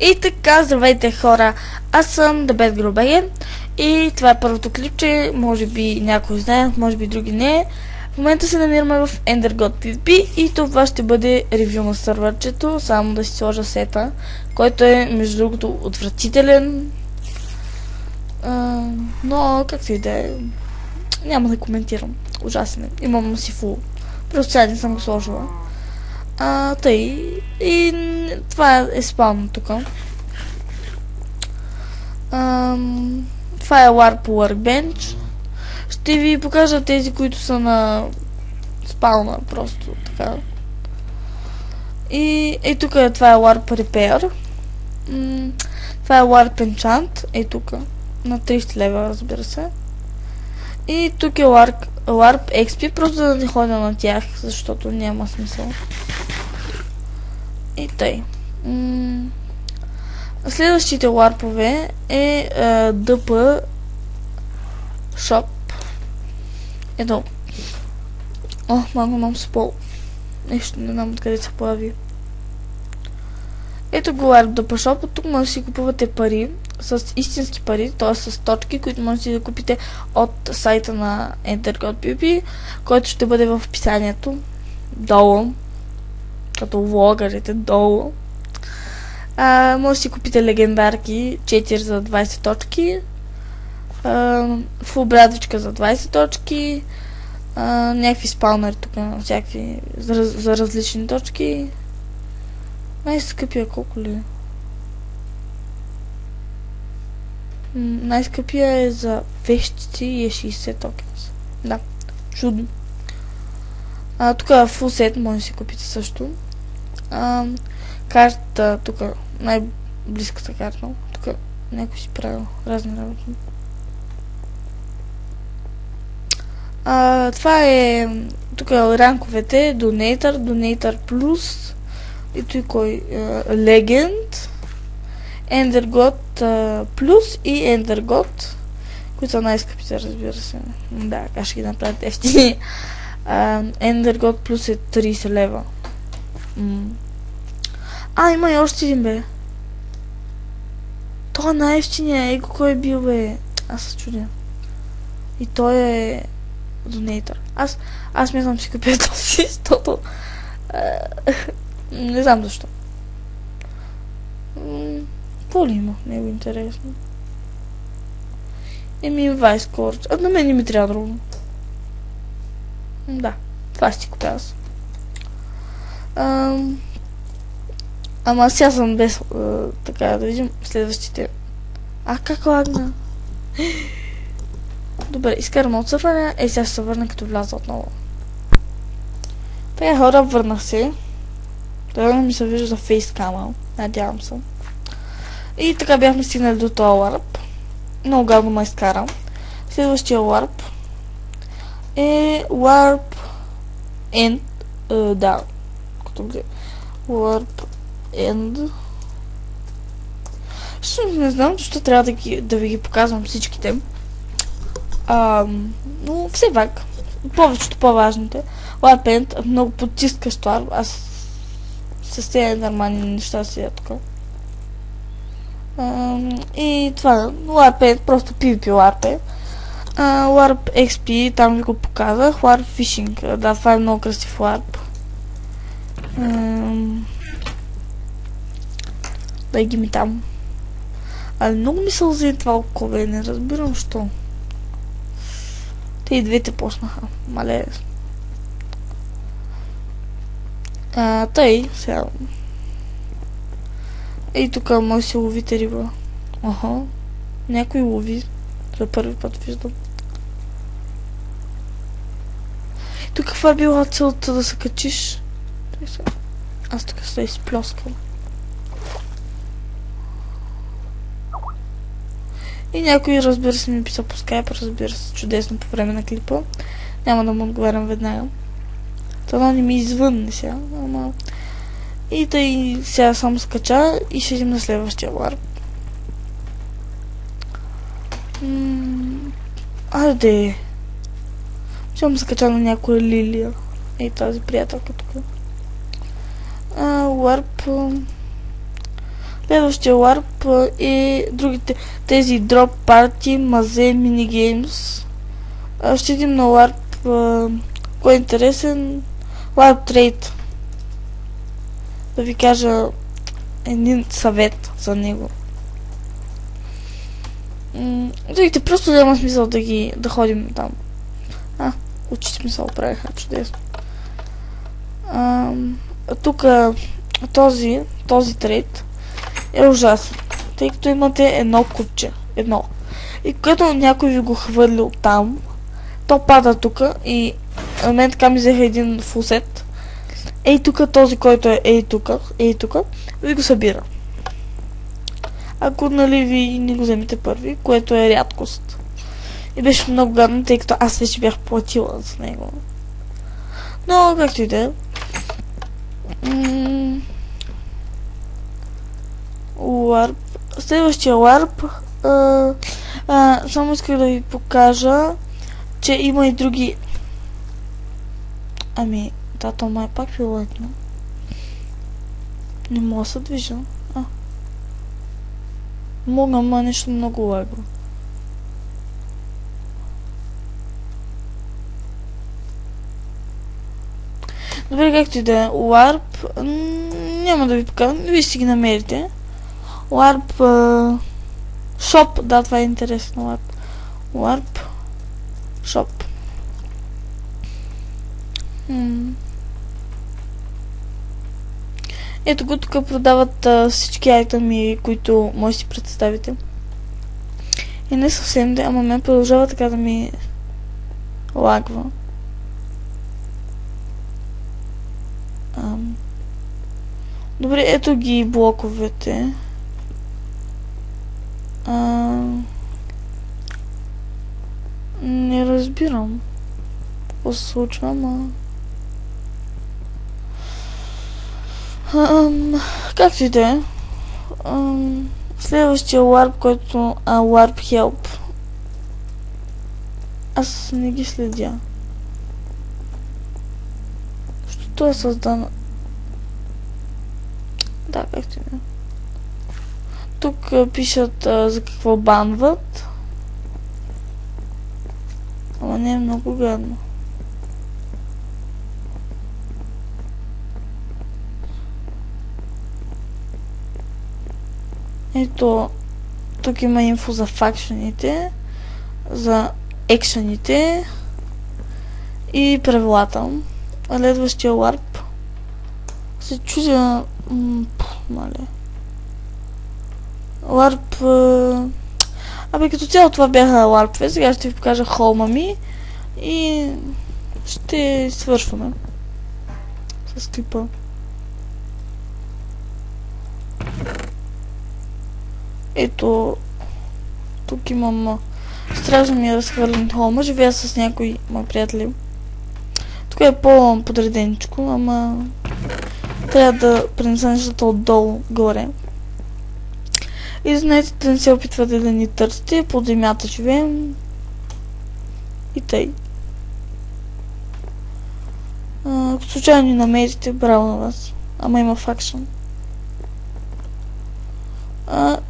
И така, здравейте хора, аз съм TheBadGirl и това е първото клипче, може би някой знае, може би други не. В момента се намираме в EnderGod PvP и това ще бъде ревю на сървърчето, само да си сложа сета, който е между другото отвратителен. Но както и да е, няма да коментирам, ужасен е, имам си фул, просто сега не съм го сложила. Тъй, и това е спаун тук. Това е Warp Workbench. Ще ви покажа тези, които са на спауна, просто така. И тук това е Warp Repair. Това е Warp Enchant, тук, на 30 лева, разбира се. И тук е Warp XP, просто да не ходя на тях, защото няма смисъл. И тъй. Следващите ларпове е DP Shop. Ето. Малко нам спол. Нещо не знам откъде се появи. Ето го Warp DP Shop. Тук може да си купувате пари с истински пари, т.е. с точки, които можете да купите от сайта на EnderGod PvP, който ще бъде в описанието долу, като влогарите долу. Може да си купите легендарки 4 за 20 точки, фул брадичка за 20 точки, някакви спаунери тук, всякакви за различни точки. Най-скъпия колко ли? Най-скъпия е за вещици и е 60 токенс. Да, чудно. Тук е фул сет, може да си купите също. Карта, тук най-близката карта. Тук някой си правил разни работи. Това е тук ранковете, Donator Plus и тук кой Legend, EnderGod Plus и EnderGod, които са най-скъпите, разбира се. Да, как ще ги направят ефтини. EnderGod Plus е 30 лева. Има и още един, бе. Той е най-ефтиния. Кой е бил, бе? Аз се чудя. И той е Donator. Аз мислям си купя този, защото не знам защо. Какво ли има? Не е интересно. Vice Scorch. На мен не ми трябва друго. Да, това ще си купя аз. Ама сега съм без така да видим следващите. Как лагна? Добре, изкарам от сърване. Сега ще се върна като вляза отново. Така хора, върнах се. Това ми се вижда за фейскама. Надявам се. И така бяхме стигнали до този ларп. Много гадно ме изкарам. Следващия ларп е Warp End. Да. Като гледа. Warp End. Не знам защо трябва да ви ги показвам всичките. Но все пак. Повечето по-важните. Warp End, много потискащ ларп. Аз с тези нормални неща си така. И това Warp End, просто PvP Warp End. Warp XP, там ви го показах. Warp Fishing, да, това е много красив Warp. Да ги ми там. Много ми сълзи това окове, не разбирам що. Те и двете почнаха. Мале. Тъй, сега. И тук може да си ловите риба. Някой лови. За първи път виждам. Тук каква била целта да се качиш? Аз тук се изплескам. И някой, разбира се, ми писа по скайп, разбира се, чудесно по време на клипа. Няма да му отговарям веднага. Това не ми извънне сега, ама... И тъй сега само скача и ще идем на следващия ларп. Айде! Ще му скача на някоя лилия. тази приятелка тук. Warp Следващия ларп и другите, тези Drop Party, Мазе, Minigames. Ще идем на ларп, кой е интересен, ларп Trade. Да ви кажа един съвет за него. Другите просто няма смисъл да ходим там. Очите ми се оправиха чудесно. Тук този трейд е ужасен, тъй като имате едно купче. И когато някой ви го хвърли от там, то пада тук и на мен така ми взеха един фулсет. Ей тук, този, който е ей тук, ви го събира. Ако нали ви не го вземете първи, което е рядкост. И беше много гадно, тъй като аз вече бях платила за него. Но както и да е. Ларп. Следващия ларп. Само исках да ви покажа, че има и други. Да, то май пак фиолетно. Не мога да се движа. Мога, ама нещо много лаго. Добре, както и да е. Ларп. Няма да ви покажа. Вие ще ги намерите. Ларп. Шоп. Да, това е интересно. Ларп. Ларп. Шоп. Ето го, тук продават всички айтеми, които може да си представите. И не съвсем, ама мен продължава така да ми лагва. Добре, ето ги блоковете. Не разбирам какво се случва, ама... както и да е. Следващия ларп, който ларп Help. Аз не ги следя. Защото е създана. Да, както и да е. Тук пишат за какво банват. Ама не е много гадно. Ето, тук има инфо за факшените, за екшените и правилата. Следващия ларп се чудя... мале. Ларп... като цяло това бяха ларпове. Сега ще ви покажа холма ми и ще свършваме с клипа. Ето, тук имам страшно ми е разхвърлен холма. Живея с някои мои приятели. Тук е по-подреденичко, ама трябва да пренеса нещата отдолу горе. И знаете да не се опитвате да ни търсите, под земята живеем. И тъй. Ако случайно ни намерите, браво на вас. Ама има факшън.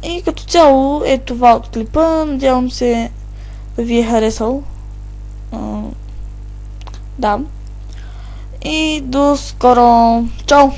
И като цяло е това от клипа. Надявам се да ви е харесал. Да. И до скоро. Чао!